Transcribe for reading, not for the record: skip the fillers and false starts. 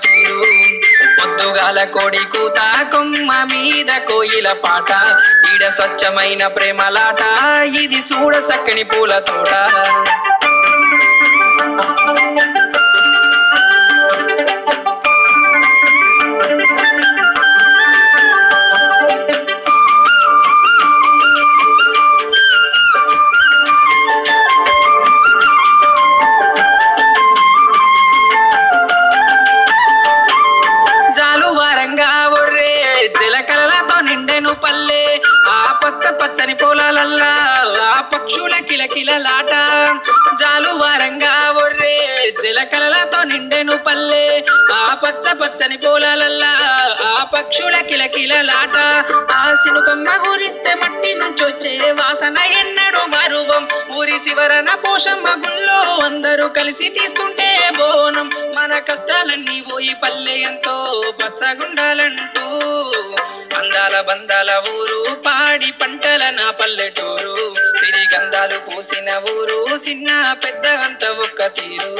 తీరు పొద్దుగాల కోడి కూత కొమ్మ మీద కోయిల పాట ఈడ స్వచ్ఛమైన ప్రేమలాట ఇది చూడ చక్కని పూల తోట పల్లె ఆ పచ్చ పచ్చని పొలాలల్లా ఆ పక్షుల కిలకిలలాట జాలువారంగా ఒర్రే జలకలలతో నిండెను పల్లె ఆ పచ్చ పచ్చని పొలాలల్లా ఆ పక్షుల కిలకిలలాట ఆ సినుకమ్మ ఊరిస్తే మట్టి నుంచొచ్చే వాసన ఎన్నడు మరువం ఊరి శివరన పోషమ్మ గుళ్ళో అందరూ కలిసి తీస్తుంటే బోనం మన కష్టాలన్నీ పోయి పల్లె ఎంతో పచ్చగుండాలంటూ అందాల బందాల ఊరు పాడి పంటల నా పల్లెటూరు సిరిగంధాలు పూసిన ఊరు చిన్న పెద్ద అంత ఒక్క తీరు